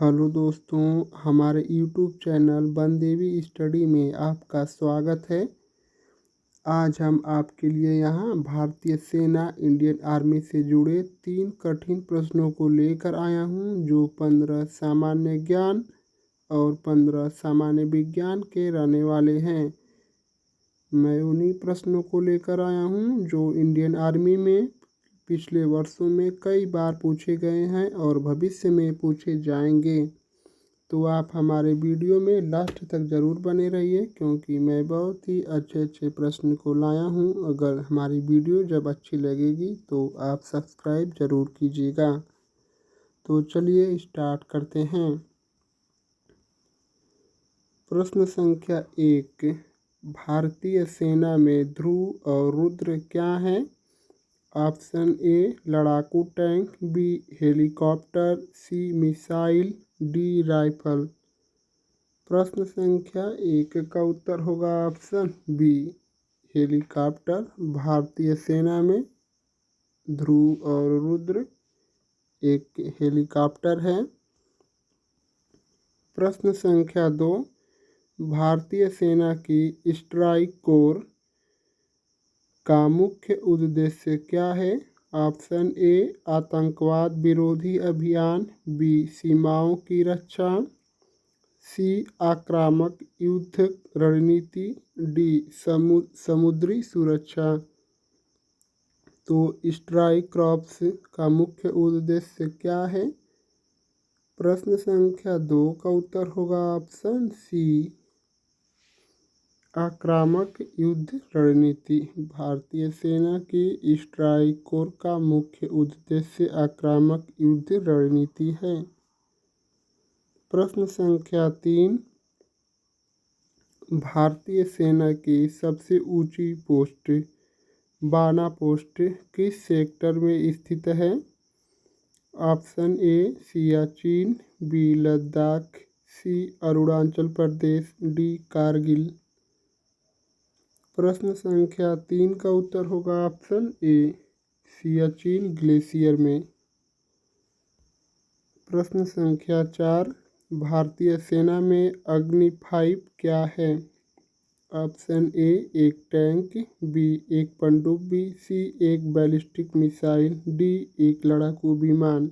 Hello दोस्तों, हमारे YouTube channel Bandevi study में आपका स्वागत है। आज हम आपके लिए यहाँ भारतीय सेना इंडियन आर्मी से जुड़े 3 कठिन प्रश्नों को लेकर आया हूँ, जो 15 सामान्य ज्ञान और 15 सामान्य विज्ञान के रहने वाले हैं। मैं उन्हीं प्रश्नों को लेकर आया हूँ जो इंडियन आर्मी में पिछले वर्षों में कई बार पूछे गए हैं और भविष्य में पूछे जाएंगे। तो आप हमारे वीडियो में लास्ट तक ज़रूर बने रहिए, क्योंकि मैं बहुत ही अच्छे प्रश्न को लाया हूँ। अगर हमारी वीडियो जब अच्छी लगेगी तो आप सब्सक्राइब ज़रूर कीजिएगा। तो चलिए स्टार्ट करते हैं। प्रश्न संख्या 1, भारतीय सेना में ध्रुव और रुद्र क्या है? ऑप्शन ए लड़ाकू टैंक, बी हेलीकॉप्टर, सी मिसाइल, डी राइफल। प्रश्न संख्या 1 का उत्तर होगा ऑप्शन बी हेलीकॉप्टर। भारतीय सेना में ध्रुव और रुद्र एक हेलीकॉप्टर है। प्रश्न संख्या 2, भारतीय सेना की स्ट्राइक कोर का मुख्य उद्देश्य क्या है? ऑप्शन ए आतंकवाद विरोधी अभियान, बी सीमाओं की रक्षा, सी आक्रामक युद्ध रणनीति, डी समुद्री सुरक्षा। तो स्ट्राइक कॉर्प्स का मुख्य उद्देश्य क्या है? प्रश्न संख्या 2 का उत्तर होगा ऑप्शन सी आक्रामक युद्ध रणनीति। भारतीय सेना की स्ट्राइक कोर का मुख्य उद्देश्य आक्रामक युद्ध रणनीति है। प्रश्न संख्या 3, भारतीय सेना की सबसे ऊंची पोस्ट बाना पोस्ट किस सेक्टर में स्थित है? Option A Siachen, B Ladakh, C Arunachal Pradesh, D Kargil. प्रश्न संख्या 3 का उत्तर होगा ऑप्शन ए सियाचिन ग्लेशियर में। प्रश्न संख्या 4, भारतीय सेना में अग्नि 5 क्या है? ऑप्शन ए एक टैंक, बी एक पनडुब्बी, सी एक बैलिस्टिक मिसाइल, डी एक लड़ाकू विमान।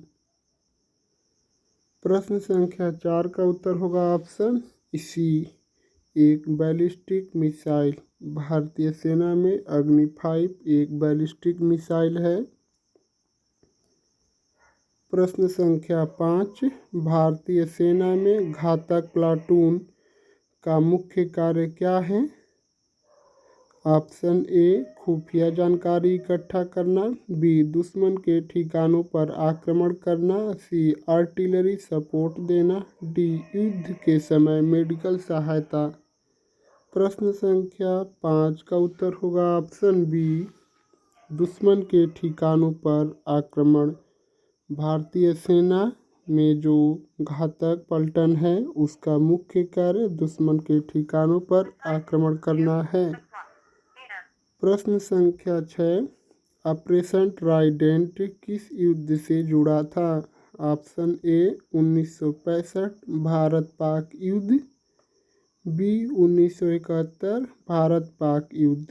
प्रश्न संख्या 4 का उत्तर होगा ऑप्शन सी एक बैलिस्टिक मिसाइल। भारतीय सेना में अग्नि 5 एक बैलिस्टिक मिसाइल है। प्रश्न संख्या 5, भारतीय सेना में घातक प्लाटून का मुख्य कार्य क्या है? ऑप्शन ए खुफिया जानकारी इकट्ठा करना, बी दुश्मन के ठिकानों पर आक्रमण करना, सी आर्टिलरी सपोर्ट देना, डी युद्ध के समय मेडिकल सहायता। प्रश्न संख्या 5 का उत्तर होगा ऑप्शन बी दुश्मन के ठिकानों पर आक्रमण। भारतीय सेना में जो घातक पलटन है उसका मुख्य कार्य दुश्मन के ठिकानों पर आक्रमण करना है। प्रश्न संख्या 6, ऑपरेशन ट्राइडेंट किस युद्ध से जुड़ा था? ऑप्शन ए 1965 भारत पाक युद्ध, बी 1971 भारत पाक युद्ध,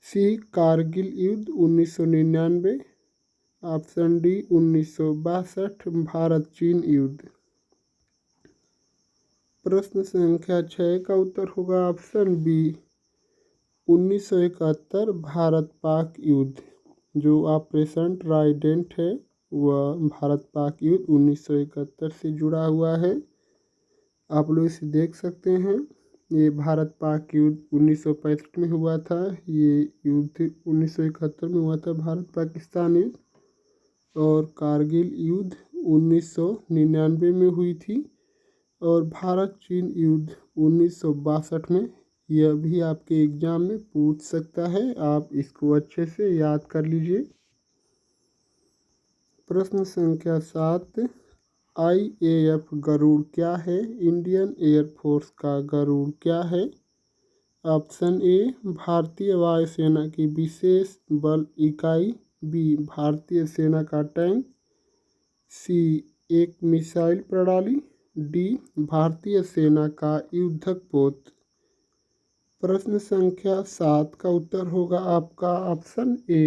सी कारगिल युद्ध 1999, ऑप्शन डी 1962 भारत चीन युद्ध। प्रश्न संख्या 6 का उत्तर होगा ऑप्शन बी 1971 भारत पाक युद्ध। जो ऑपरेशन ट्राइडेंट है वह भारत पाक युद्ध 1971 से जुड़ा हुआ है। आप लोग इसे देख सकते हैं। ये भारत पाक युद्ध 1965 में हुआ था। ये युद्ध 1971 में हुआ था, भारत पाकिस्तान युद्ध। और कारगिल युद्ध 1999 में हुई थी। और भारत चीन युद्ध 1962 में। यह भी आपके एग्ज़ाम में पूछ सकता है, आप इसको अच्छे से याद कर लीजिए। प्रश्न संख्या 7, IAF गरुड़ क्या है? इंडियन एयरफोर्स का गरुड़ क्या है? ऑप्शन ए भारतीय वायुसेना की विशेष बल इकाई, बी भारतीय सेना का टैंक, सी एक मिसाइल प्रणाली। डी भारतीय सेना का युद्धक पोत। प्रश्न संख्या 7 का उत्तर होगा आपका ऑप्शन ए।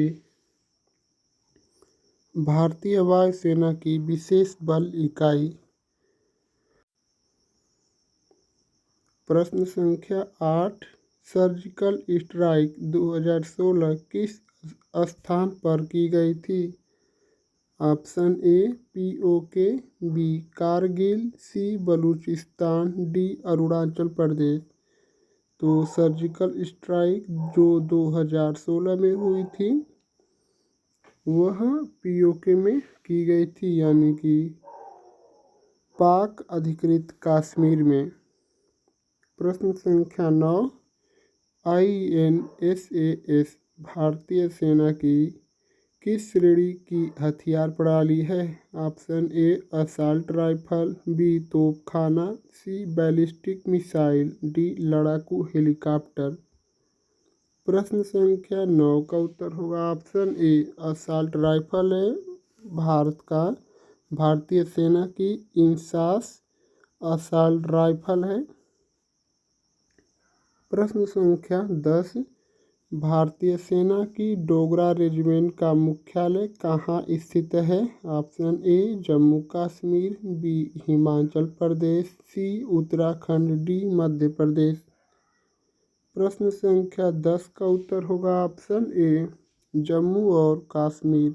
भारतीय वायुसेना की विशेष बल इकाई। प्रश्न संख्या 8 सर्जिकल स्ट्राइक 2016 किस स्थान पर की गई थी? Option A PoK, B Kargil, C Balochistan, D Arunachal Pradesh. तो सर्जिकल स्ट्राइक जो 2016 में हुई थी वह पीओके में की गई थी, यानी कि पाक अधिकृत कश्मीर में। प्रश्न संख्या 9 INSAS भारतीय सेना की किस श्रेणी की हथियार प्रणाली है? Option A assault rifle, B तोपखाना, सी बैलिस्टिक मिसाइल, डी लड़ाकू हेलीकॉप्टर। प्रश्न संख्या 9 का उत्तर होगा ऑप्शन ए असॉल्ट राइफल है भारतीय सेना की इंसास असॉल्ट राइफल है। प्रश्न संख्या 10 भारतीय सेना की डोगरा रेजिमेंट का मुख्यालय कहाँ स्थित है? Option A Jammu Kashmir, B Himachal Pradesh, C Uttarakhand, D Madhya Pradesh. प्रश्न संख्या 10 का उत्तर होगा ऑप्शन ए जम्मू और कश्मीर।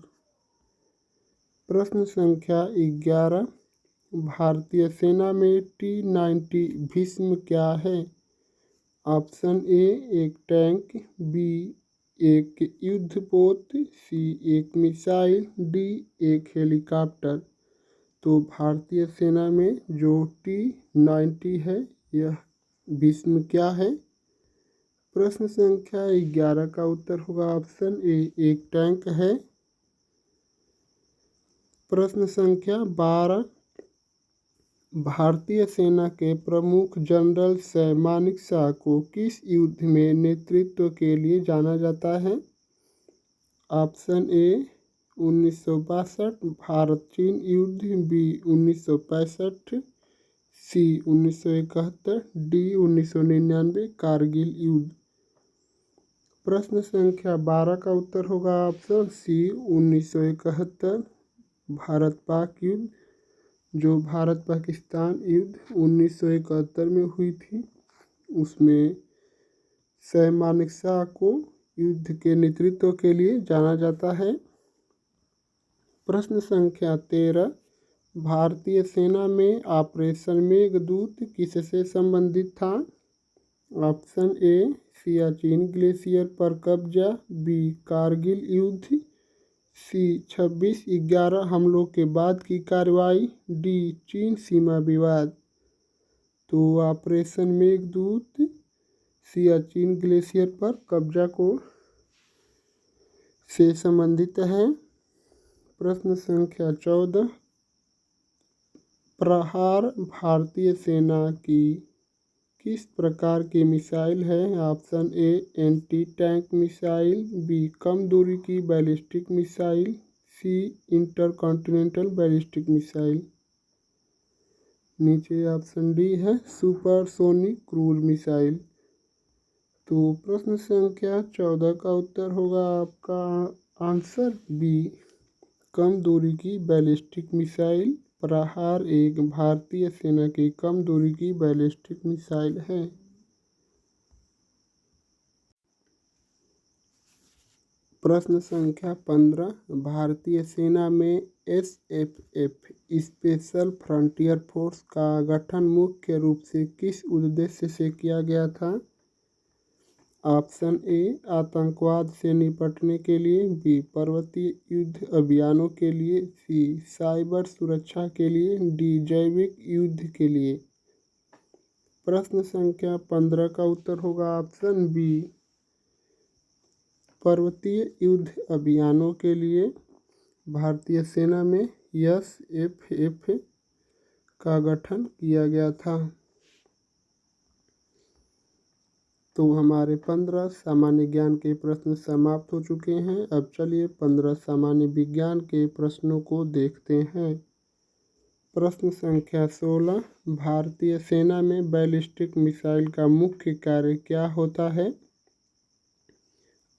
प्रश्न संख्या 11 भारतीय सेना में T-90 भीष्म क्या है? ऑप्शन ए एक टैंक, बी एक युद्धपोत, सी एक मिसाइल, डी एक हेलीकॉप्टर। तो भारतीय सेना में जो T-90 है यह भीष्म क्या है? प्रश्न संख्या 11 का उत्तर होगा ऑप्शन ए एक टैंक है। प्रश्न संख्या 12 भारतीय सेना के प्रमुख जनरल सर मानेकशॉ को किस युद्ध में नेतृत्व के लिए जाना जाता है? ऑप्शन ए 1962 भारत चीन युद्ध, बी 1965, सी 1971, डी 1999 कारगिल युद्ध। प्रश्न संख्या 12 का उत्तर होगा ऑप्शन सी 1971 भारत पाक युद्ध, जो भारत पाकिस्तान युद्ध 1971 में हुई थी उसमें सर मानेकशॉ को युद्ध के नेतृत्व के लिए जाना जाता है। प्रश्न संख्या 13 भारतीय सेना में ऑपरेशन मेघदूत किससे संबंधित था? ऑप्शन ए सियाचिन ग्लेशियर पर कब्जा, बी कारगिल युद्ध, सी 26/11 हमलों के बाद की कार्रवाई, डी चीन सीमा विवाद। तो ऑपरेशन मेघदूत सियाचिन ग्लेशियर पर कब्जा को से संबंधित है। प्रश्न संख्या 14 प्रहार भारतीय सेना की किस प्रकार की मिसाइल है? Option A anti tank missile, B कम दूरी की ballistic missile, C intercontinental ballistic missile. नीचे ऑप्शन डी है सुपरसोनिक क्रूज मिसाइल। तो प्रश्न संख्या 14 का उत्तर होगा आपका आंसर बी कम दूरी की बैलिस्टिक मिसाइल। प्रहार एक भारतीय सेना की कम दूरी की बैलिस्टिक मिसाइल है। प्रश्न संख्या 15 भारतीय सेना में SFF स्पेशल फ्रंटियर फोर्स का गठन मुख्य रूप से किस उद्देश्य से किया गया था? ऑप्शन ए आतंकवाद से निपटने के लिए, बी पर्वतीय युद्ध अभियानों के लिए, सी साइबर सुरक्षा के लिए, डी जैविक युद्ध के लिए। प्रश्न संख्या 15 का उत्तर होगा ऑप्शन बी पर्वतीय युद्ध अभियानों के लिए भारतीय सेना में SFF का गठन किया गया था। तो हमारे 15 सामान्य ज्ञान के प्रश्न समाप्त हो चुके हैं। अब चलिए 15 सामान्य विज्ञान के प्रश्नों को देखते हैं। प्रश्न संख्या 16, भारतीय सेना में बैलिस्टिक मिसाइल का मुख्य कार्य क्या होता है?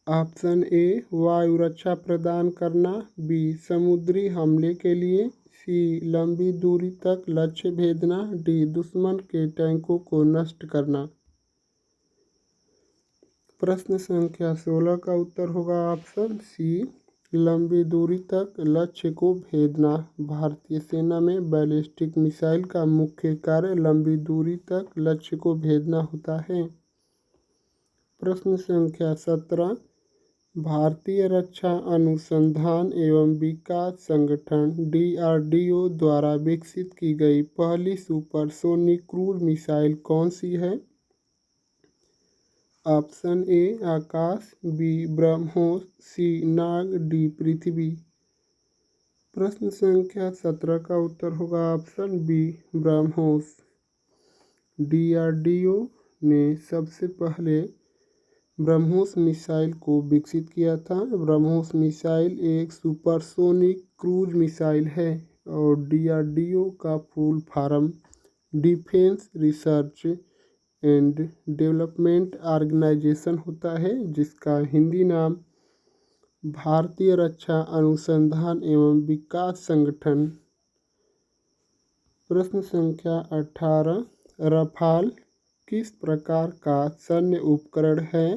ऑप्शन ए वायु रक्षा प्रदान करना, बी समुद्री हमले के लिए, सी लंबी दूरी तक लक्ष्य भेदना, डी दुश्मन के टैंकों को नष्ट करना। प्रश्न संख्या 16 का उत्तर होगा ऑप्शन सी लंबी दूरी तक लक्ष्य को भेदना। भारतीय सेना में बैलिस्टिक मिसाइल का मुख्य कार्य लंबी दूरी तक लक्ष्य को भेदना होता है। प्रश्न संख्या 17, भारतीय रक्षा अनुसंधान एवं विकास संगठन DRDO द्वारा विकसित की गई पहली सुपरसोनिक क्रूज मिसाइल कौन सी है? Option A Akash, B BrahMos, C Nag, D Prithvi. प्रश्न संख्या 17 का उत्तर होगा ऑप्शन बी ब्रह्मोस। DRDO ने सबसे पहले ब्रह्मोस मिसाइल को विकसित किया था। ब्रह्मोस मिसाइल एक सुपरसोनिक क्रूज मिसाइल है और DRDO का full form defence research and development organisation होता है, जिसका हिंदी नाम भारतीय रक्षा अनुसंधान एवं विकास संगठन। प्रश्न संख्या 18, रफाल किस प्रकार का सैन्य उपकरण है?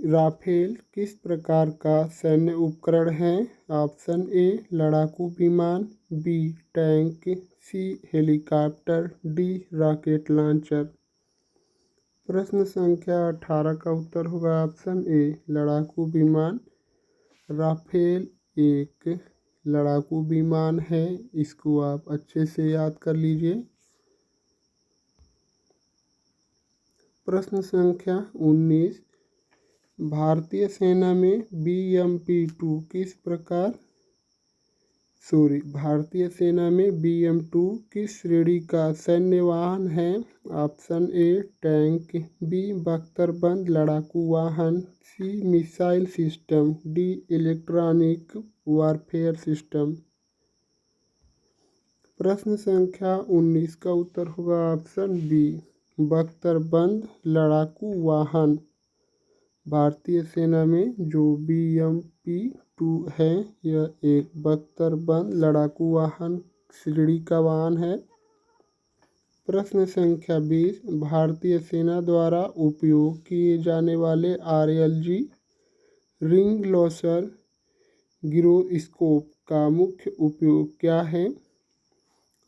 राफेल किस प्रकार का सैन्य उपकरण है? ऑप्शन ए लड़ाकू विमान, बी टैंक, सी हेलीकॉप्टर, डी रॉकेट लॉन्चर। प्रश्न संख्या 18 का उत्तर होगा ऑप्शन ए लड़ाकू विमान। राफेल एक लड़ाकू विमान है, इसको आप अच्छे से याद कर लीजिए। प्रश्न संख्या 19, भारतीय सेना में BMP-2 किस प्रकार भारतीय सेना में BM-2 किस श्रेणी का सैन्य वाहन है? ऑप्शन ए टैंक, बी बख्तरबंद लड़ाकू वाहन, C missile system, D electronic warfare system. प्रश्न संख्या 19 का उत्तर होगा ऑप्शन बी बख्तरबंद लड़ाकू वाहन। भारतीय सेना में जो BMP-2 है यह एक बख्तरबंद लड़ाकू वाहन श्रेणी का वाहन है। प्रश्न संख्या 20, भारतीय सेना द्वारा उपयोग किए जाने वाले RLG रिंग लॉन्चर गिरोस्कोप का मुख्य उपयोग क्या है?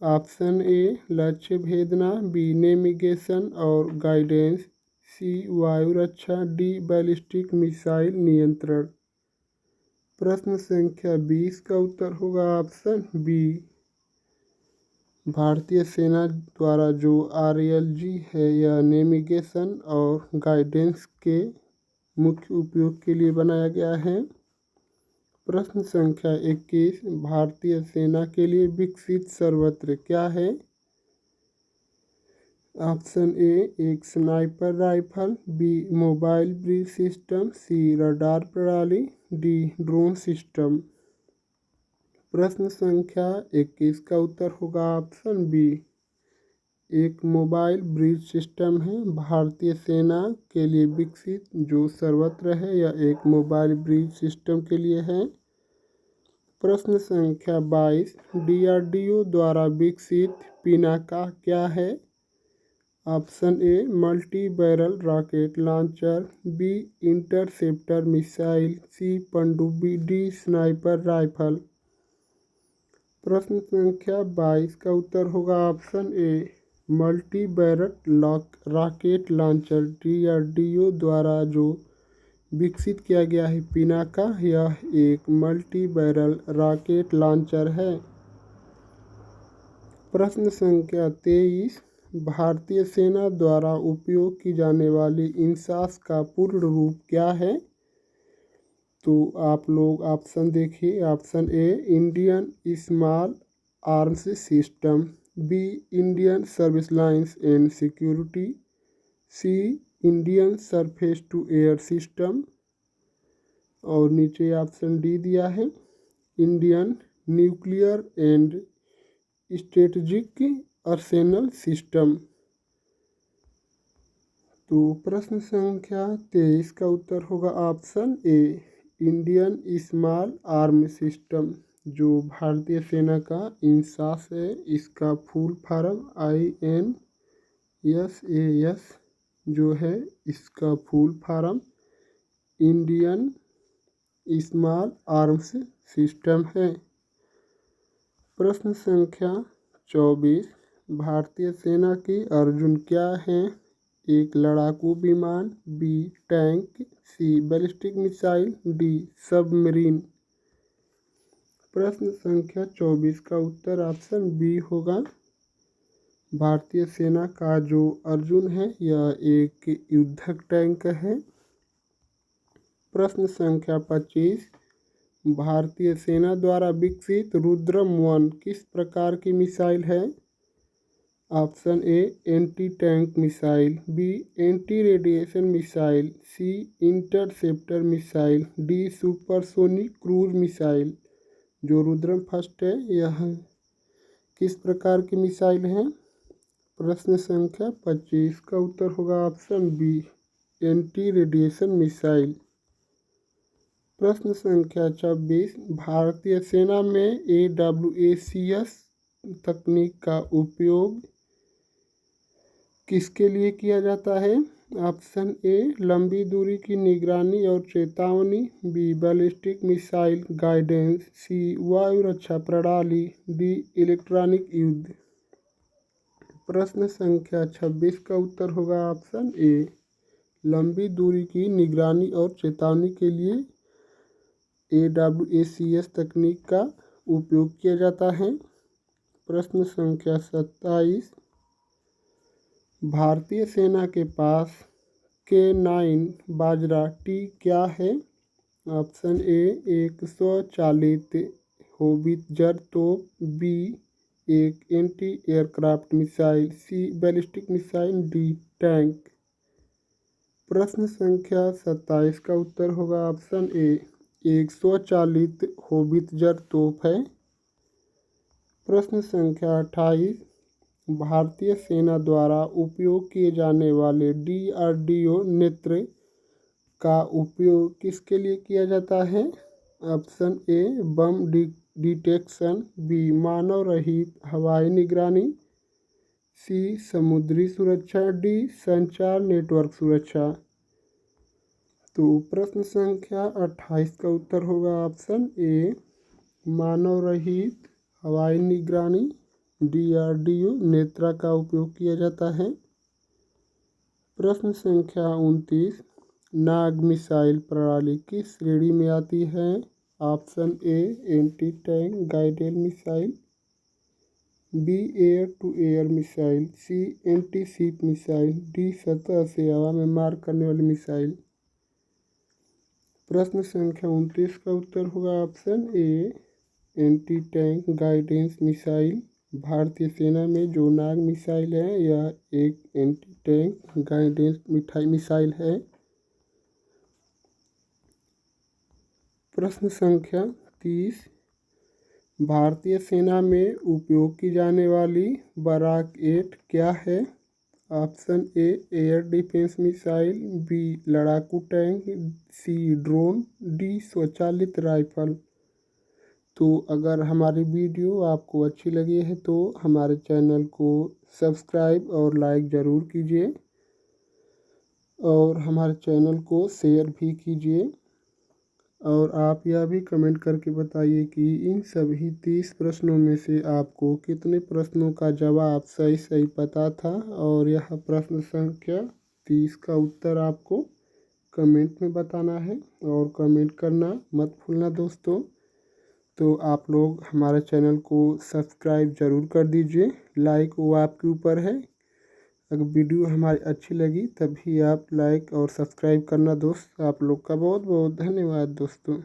ऑप्शन ए लक्ष्य भेदना, बी नेविगेशन और गाइडेंस, सी वायु रक्षा, डी बैलिस्टिक मिसाइल नियंत्रण। प्रश्न संख्या 20 का उत्तर होगा ऑप्शन बी। भारतीय सेना द्वारा जो RLG है यह नेविगेशन और गाइडेंस के मुख्य उपयोग के लिए बनाया गया है। प्रश्न संख्या 21, भारतीय सेना के लिए विकसित सर्वत्र क्या है? ऑप्शन ए एक sniper rifle, B mobile breach system, C radar प्रणाली, डी ड्रोन सिस्टम। प्रश्न संख्या 21 का उत्तर होगा ऑप्शन बी एक मोबाइल ब्रीच सिस्टम है। भारतीय सेना के लिए विकसित जो सर्वत्र है यह एक मोबाइल ब्रीच सिस्टम के लिए है। प्रश्न संख्या 22, DRDO द्वारा विकसित पिनाका क्या है? Option A multi barrel rocket launcher, B interceptor missile, C पनडुब्बी, डी स्नाइपर राइफल। प्रश्न संख्या 22 का उत्तर होगा option A multi barrel rocket launcher. DRDO द्वारा जो विकसित किया गया है पिनाका यह एक मल्टी बैरल रॉकेट लॉन्चर है। प्रश्न संख्या 23, भारतीय सेना द्वारा उपयोग की जाने वाली इंसास का पूर्ण रूप क्या है? तो आप लोग ऑप्शन देखिए। Option A Indian small arms system, B Indian service lines and security, C Indian surface to air system और नीचे ऑप्शन डी दिया है Indian nuclear and strategic arsenal system. तो प्रश्न संख्या 23 का उत्तर होगा option A Indian small arm system, जो भारतीय सेना का इंसास है। इसका फुल फॉर्म INSAS जो है, इसका full form Indian small arms system है। प्रश्न संख्या 24, भारतीय सेना की अर्जुन क्या हैं? एक लड़ाकू विमान, बी टैंक, सी बैलिस्टिक मिसाइल, डी सबमरीन। प्रश्न संख्या 24 का उत्तर ऑप्शन बी होगा। भारतीय सेना का जो अर्जुन है यह एक युद्धक टैंक है। प्रश्न संख्या 25, भारतीय सेना द्वारा विकसित रुद्रम 1 किस प्रकार की मिसाइल है? Option A anti tank missile, B anti radiation missile, C interceptor missile, D supersonic cruise missile. जो रुद्रम फर्स्ट है यह किस प्रकार की मिसाइल है? प्रश्न संख्या 25 का उत्तर होगा option B anti radiation missile. प्रश्न संख्या 26, भारतीय सेना में AWACS तकनीक का उपयोग किसके लिए किया जाता है? ऑप्शन ए लंबी दूरी की निगरानी और चेतावनी, बी बैलिस्टिक मिसाइल गाइडेंस, सी वायु रक्षा प्रणाली, डी इलेक्ट्रॉनिक युद्ध। प्रश्न संख्या 26 का उत्तर होगा ऑप्शन ए लंबी दूरी की निगरानी और चेतावनी के लिए AWACS तकनीक का उपयोग किया जाता है। प्रश्न संख्या 27, भारतीय सेना के पास K9 बाजरा टी क्या है? ऑप्शन ए एक स्वचालित होवित्जर तोप, बी एक एंटी एयरक्राफ्ट मिसाइल, सी बैलिस्टिक मिसाइल, डी टैंक। प्रश्न संख्या 27 का उत्तर होगा ऑप्शन ए एक स्वचालित होवित्जर तोप है। प्रश्न संख्या 28, भारतीय सेना द्वारा उपयोग किए जाने वाले DRDO नेत्र का उपयोग किसके लिए किया जाता है? Option A bomb detection, B मानव रहित हवाई निगरानी, सी समुद्री सुरक्षा, डी संचार नेटवर्क सुरक्षा। तो प्रश्न संख्या 28 का उत्तर होगा ऑप्शन ए मानव रहित हवाई निगरानी DRDO नेत्रा का उपयोग किया जाता है। प्रश्न संख्या 29, नाग मिसाइल प्रणाली किस श्रेणी में आती है? Option A anti tank guided missile, B air to air missile, C anti ship missile, D सतह से हवा में मार करने वाली मिसाइल। प्रश्न संख्या 29 का उत्तर होगा option A anti tank guidance missile. भारतीय सेना में जो नाग मिसाइल है यह एक एंटी टैंक गाइडेंस मिसाइल है। प्रश्न संख्या 30, भारतीय सेना में उपयोग की जाने वाली बराक 8 क्या है? Option A air defence missile, B लड़ाकू टैंक, सी ड्रोन, डी स्वचालित राइफल। तो अगर हमारी वीडियो आपको अच्छी लगी है तो हमारे चैनल को सब्सक्राइब और लाइक ज़रूर कीजिए और हमारे चैनल को शेयर भी कीजिए। और आप यह भी कमेंट करके बताइए कि इन सभी 30 प्रश्नों में से आपको कितने प्रश्नों का जवाब सही सही पता था। और यह प्रश्न संख्या 30 का उत्तर आपको कमेंट में बताना है और कमेंट करना मत भूलना दोस्तों। तो आप लोग हमारे चैनल को सब्सक्राइब ज़रूर कर दीजिए, लाइक वो आपके ऊपर है। अगर वीडियो हमारी अच्छी लगी तभी आप लाइक और सब्सक्राइब करना दोस्त। आप लोग का बहुत बहुत धन्यवाद दोस्तों।